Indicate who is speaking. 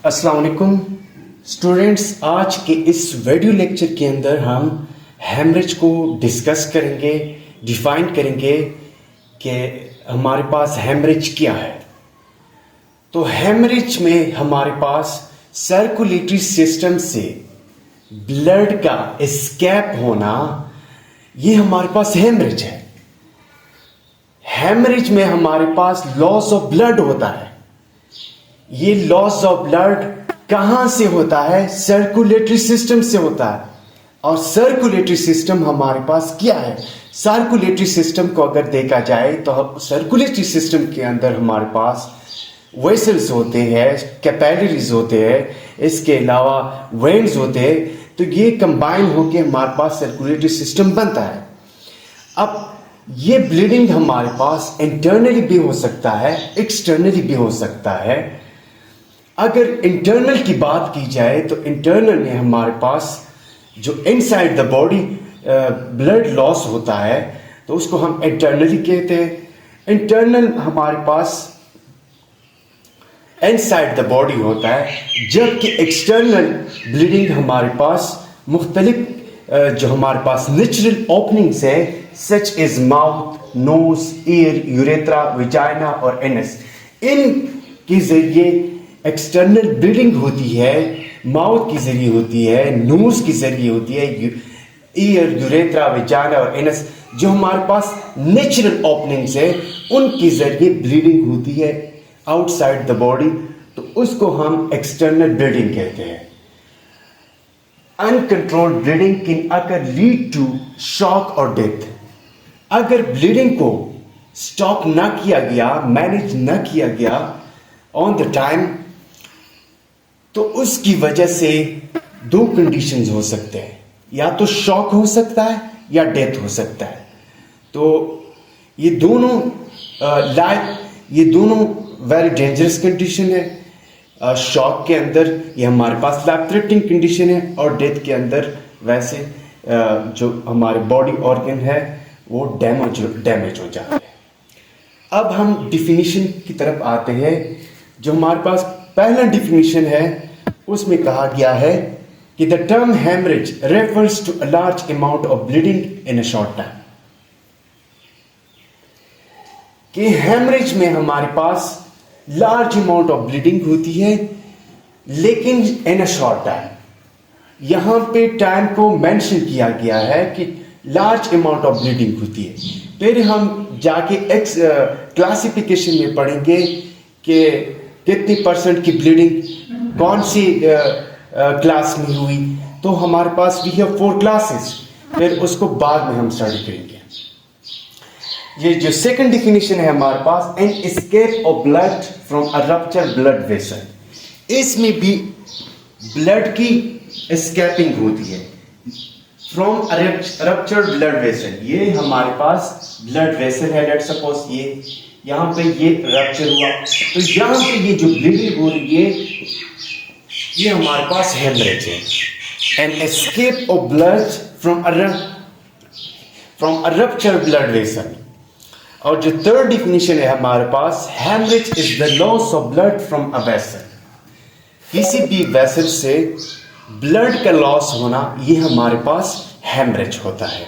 Speaker 1: अस्सलाम वालेकुम स्टूडेंट्स। आज के इस वीडियो लेक्चर के अंदर हम हेमरेज को डिस्कस करेंगे, डिफाइन करेंगे कि हमारे पास हेमरेज क्या है। तो हेमरेज में हमारे पास सर्कुलेटरी सिस्टम से ब्लड का एस्केप होना, ये हमारे पास हेमरेज है। हेमरेज में हमारे पास लॉस ऑफ ब्लड होता है। ये लॉस ऑफ ब्लड कहां से होता है? सर्कुलेटरी सिस्टम से होता है। और सर्कुलेटरी सिस्टम हमारे पास क्या है? सर्कुलेटरी सिस्टम को अगर देखा जाए तो सर्कुलेटरी सिस्टम के अंदर हमारे पास वेसल्स होते हैं, कैपिलरीज होते हैं, इसके अलावा वेन्स होते हैं। तो ये कंबाइन होकर हमारे पास सर्कुलेटरी सिस्टम बनता है। अब ये ब्लीडिंग हमारे पास इंटरनली भी हो सकता है, एक्सटर्नली भी हो सकता है। अगर इंटरनल की बात की जाए तो इंटरनल में हमारे पास जो inside the body blood loss होता है तो उसको हम इंटरनली कहते हैं। इंटरनल हमारे पास इनसाइड द बॉडी होता है, जबकि एक्सटर्नल ब्लीडिंग हमारे पास मुख्तलिफ जो हमारे पास नेचुरल ओपनिंग्स है, such is mouth, nose, ear, urethra, vagina और एनस, इन के जरिए एक्सटर्नल ब्लीडिंग होती है। माउथ के जरिए होती है, नोज के जरिए होती है, ईयर, यूरेथ्रा, विजाइना और एनस जो हमारे पास नेचुरल ओपनिंग्स है, उनके जरिए ब्लीडिंग होती है आउटसाइड द बॉडी। तो उसको हम एक्सटर्नल ब्लीडिंग कहते हैं। Uncontrolled bleeding can occur lead to shock और डेथ। अगर ब्लीडिंग को स्टॉप ना किया गया, मैनेज ना किया गया ऑन द टाइम, तो उसकी वजह से दो कंडीशंस हो सकते हैं, या तो शॉक हो सकता है या डेथ हो सकता है। तो ये दोनों वेरी डेंजरस कंडीशन है। शॉक के अंदर ये हमारे पास लाइफ थ्रेटनिंग कंडीशन है, और डेथ के अंदर वैसे जो हमारे बॉडी ऑर्गन है वो डैमेज हो जाता है। अब हम डिफिनीशन की तरफ आते हैं। जो हमारे पास पहला डिफिनीशन है उसमें कहा गया है कि the term haemorrhage refers to a large amount of bleeding in a short time. कि हेमरेज में हमारे पास लार्ज अमाउंट ऑफ ब्लीडिंग होती है, लेकिन इन अ शॉर्ट टाइम। यहां पे टाइम को मेंशन किया गया है कि लार्ज अमाउंट ऑफ ब्लीडिंग होती है। फिर हम जाके क्लासिफिकेशन में पढ़ेंगे कि कितनी परसेंट की ब्लीडिंग कौन सी क्लास में हुई। तो हमारे पास वी हैव 4 क्लासेस, फिर उसको बाद में हम स्टडी करेंगे। ये जो सेकंड डिफिनेशन है हमारे पास, an escape of blood from a rupture blood vessel. इसमें भी ब्लड की एस्केपिंग होती है from a rupture blood vessel. ये हमारे पास ब्लड वेसल है, लेट्स सपोज यहाँ पे ये रप्चर हुआ, तो यहाँ पे ये जो ब्लीडिंग हो रही है ये हमारे पास हेमरेज है। An escape of blood from a rupture blood vessel. और जो थर्ड डिफिनेशन है हमारे पास, haemorrhage is the loss of blood from a vessel. किसी भी वेसल से ब्लड का लॉस होना, ये हमारे पास हेमरेज होता है।